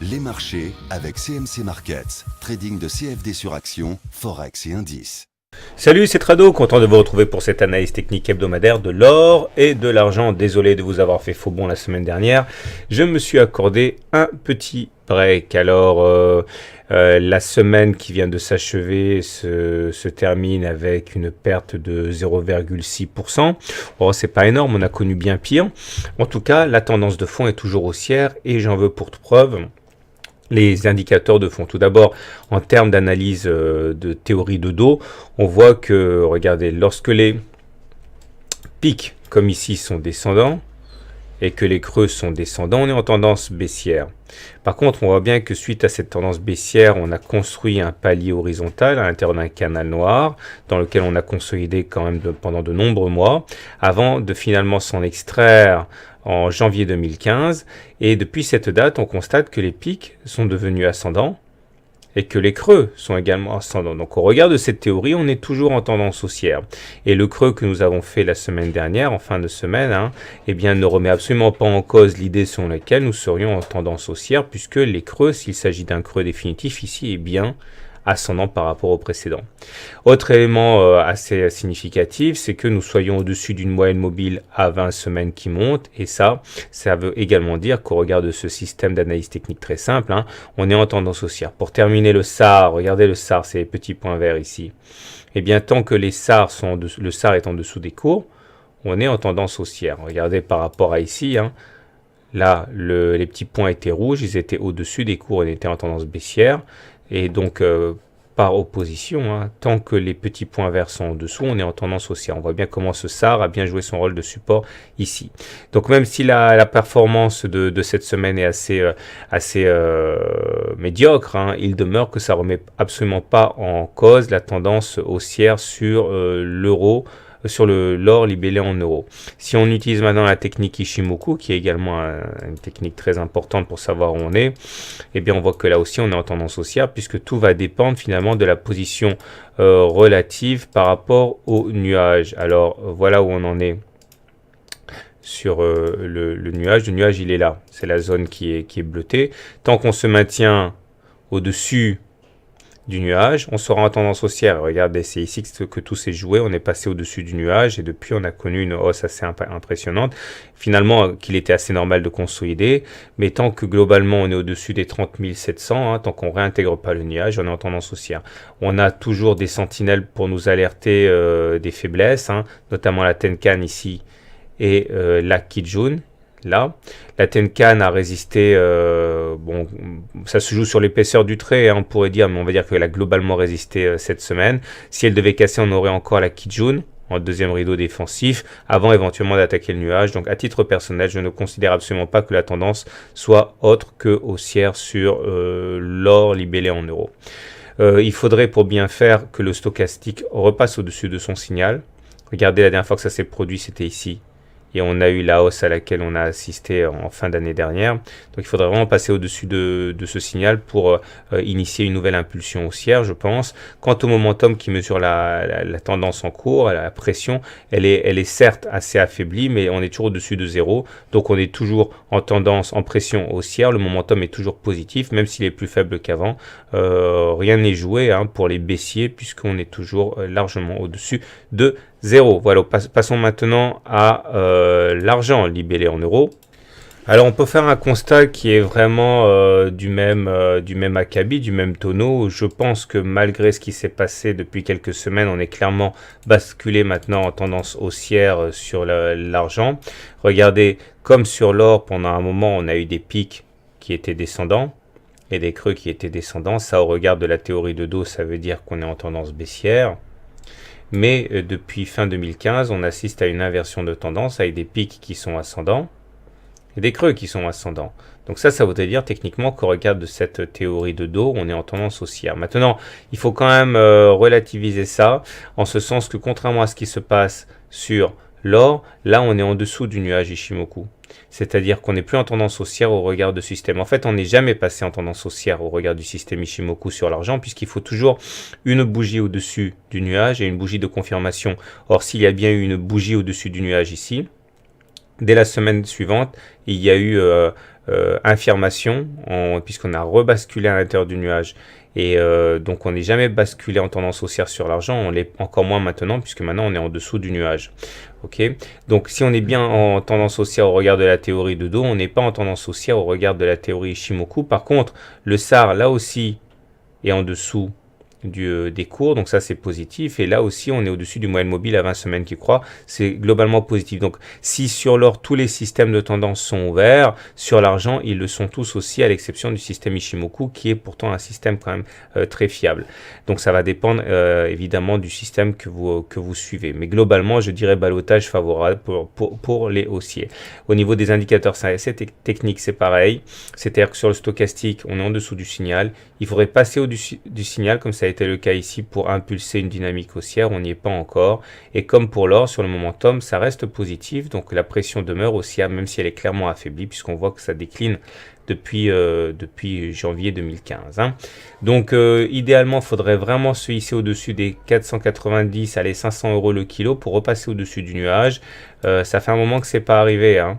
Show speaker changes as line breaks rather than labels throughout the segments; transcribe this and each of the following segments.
Les marchés avec CMC Markets, trading de CFD sur action, Forex et indices.
Salut, c'est Trado, content de vous retrouver pour cette analyse technique hebdomadaire de l'or et de l'argent. Désolé de vous avoir fait faux bond la semaine dernière. Je me suis accordé un petit break. Alors, la semaine qui vient de s'achever se termine avec une perte de 0,6%. Oh, c'est pas énorme, on a connu bien pire. En tout cas, la tendance de fond est toujours haussière et j'en veux pour preuve les indicateurs de fond. Tout d'abord, en termes d'analyse de théorie de dos, on voit que, regardez, lorsque les pics, comme ici, sont descendants, et que les creux sont descendants, on est en tendance baissière. Par contre, on voit bien que suite à cette tendance baissière, on a construit un palier horizontal à l'intérieur d'un canal noir, dans lequel on a consolidé quand même pendant de nombreux mois, avant de finalement s'en extraire en janvier 2015. Et depuis cette date, on constate que les pics sont devenus ascendants et que les creux sont également ascendants. Donc au regard de cette théorie, on est toujours en tendance haussière. Et le creux que nous avons fait la semaine dernière, en fin de semaine, eh bien, ne remet absolument pas en cause l'idée selon laquelle nous serions en tendance haussière, puisque les creux, s'il s'agit d'un creux définitif ici, est bien ascendant par rapport au précédent. Autre élément assez significatif, c'est que nous soyons au-dessus d'une moyenne mobile à 20 semaines qui monte, et ça veut également dire qu'au regard de ce système d'analyse technique très simple, on est en tendance haussière. Pour terminer le SAR, regardez le SAR, c'est les petits points verts ici. Et bien tant que le SAR est en dessous des cours, on est en tendance haussière. Regardez par rapport à ici, là les petits points étaient rouges, ils étaient au-dessus des cours, on était en tendance baissière. Et donc, par opposition, tant que les petits points verts sont en dessous, on est en tendance haussière. On voit bien comment ce SAR a bien joué son rôle de support ici. Donc, même si la performance de cette semaine est assez médiocre, il demeure que ça ne remet absolument pas en cause la tendance haussière sur l'euro, sur l'or libellé en euros. Si on utilise maintenant la technique Ishimoku, qui est également une technique très importante pour savoir où on est, eh bien on voit que là aussi on est en tendance haussière, puisque tout va dépendre finalement de la position relative par rapport au nuage. Alors voilà où on en est sur le nuage. Le nuage, il est là, c'est la zone qui est bleutée. Tant qu'on se maintient au-dessus du nuage, on sera en tendance haussière. Regardez, c'est ici que tout s'est joué. On est passé au-dessus du nuage et depuis, on a connu une hausse assez impressionnante. Finalement, qu'il était assez normal de consolider, mais tant que globalement, on est au-dessus des 30 700, tant qu'on réintègre pas le nuage, on est en tendance haussière. On a toujours des sentinelles pour nous alerter des faiblesses, notamment la Tenkan ici et la Kijun. Là, la Tenkan a résisté, bon, ça se joue sur l'épaisseur du trait, on pourrait dire, mais on va dire qu'elle a globalement résisté cette semaine. Si elle devait casser, on aurait encore la Kijun en deuxième rideau défensif, avant éventuellement d'attaquer le nuage. Donc à titre personnel, je ne considère absolument pas que la tendance soit autre que haussière sur l'or libellé en euros. Il faudrait pour bien faire que le stochastique repasse au-dessus de son signal. Regardez, la dernière fois que ça s'est produit, c'était ici. Et on a eu la hausse à laquelle on a assisté en fin d'année dernière. Donc il faudrait vraiment passer au-dessus de ce signal pour initier une nouvelle impulsion haussière, je pense. Quant au momentum qui mesure la tendance en cours, la pression, elle est certes assez affaiblie, mais on est toujours au-dessus de zéro. Donc on est toujours en tendance, en pression haussière. Le momentum est toujours positif, même s'il est plus faible qu'avant. Rien n'est joué pour les baissiers, puisqu'on est toujours largement au-dessus de zéro. Voilà, passons maintenant à l'argent libellé en euros. Alors on peut faire un constat qui est vraiment du même acabit, du même tonneau. Je pense que malgré ce qui s'est passé depuis quelques semaines, on est clairement basculé maintenant en tendance haussière sur l'argent. Regardez, comme sur l'or, pendant un moment, on a eu des pics qui étaient descendants et des creux qui étaient descendants. Ça, au regard de la théorie de dos, ça veut dire qu'on est en tendance baissière. Mais depuis fin 2015, on assiste à une inversion de tendance avec des pics qui sont ascendants et des creux qui sont ascendants. Donc ça voudrait dire techniquement qu'au regard de cette théorie de dos, on est en tendance haussière. Maintenant, il faut quand même relativiser ça, en ce sens que contrairement à ce qui se passe sur l'or, là on est en dessous du nuage Ishimoku. C'est-à-dire qu'on n'est plus en tendance haussière au regard de système. En fait, on n'est jamais passé en tendance haussière au regard du système Ishimoku sur l'argent, puisqu'il faut toujours une bougie au-dessus du nuage et une bougie de confirmation. Or, s'il y a bien eu une bougie au-dessus du nuage ici, dès la semaine suivante, il y a eu infirmation, puisqu'on a rebasculé à l'intérieur du nuage. Et donc on n'est jamais basculé en tendance haussière sur l'argent, on l'est encore moins maintenant, puisque maintenant on est en dessous du nuage. Ok, donc si on est bien en tendance haussière au regard de la théorie de Do, on n'est pas en tendance haussière au regard de la théorie Ishimoku. Par contre, le SAR là aussi est en dessous des cours, donc ça c'est positif, et là aussi on est au-dessus du moyenne mobile à 20 semaines qui croît, c'est globalement positif. Donc si sur l'or tous les systèmes de tendance sont ouverts, sur l'argent ils le sont tous aussi, à l'exception du système Ishimoku qui est pourtant un système quand même très fiable. Donc ça va dépendre évidemment du système que vous suivez, mais globalement je dirais ballottage favorable pour les haussiers. Au niveau des indicateurs techniques c'est pareil, c'est-à-dire que sur le stochastique on est en dessous du signal, il faudrait passer au-dessus du signal comme ça a été le cas ici pour impulser une dynamique haussière, on n'y est pas encore. Et comme pour l'or, sur le momentum, ça reste positif, donc la pression demeure haussière, même si elle est clairement affaiblie, puisqu'on voit que ça décline depuis janvier 2015. Hein. Donc idéalement, il faudrait vraiment se hisser au-dessus des 490, allez 500 € le kilo pour repasser au-dessus du nuage. Ça fait un moment que c'est pas arrivé. Hein.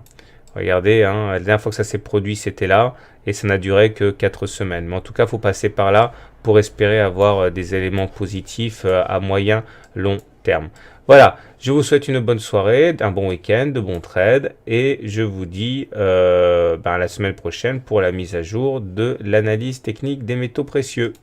Regardez, hein, la dernière fois que ça s'est produit, c'était là, et ça n'a duré que 4 semaines. Mais en tout cas, il faut passer par là pour espérer avoir des éléments positifs à moyen, long terme. Voilà, je vous souhaite une bonne soirée, un bon week-end, de bons trades, et je vous dis à la semaine prochaine pour la mise à jour de l'analyse technique des métaux précieux.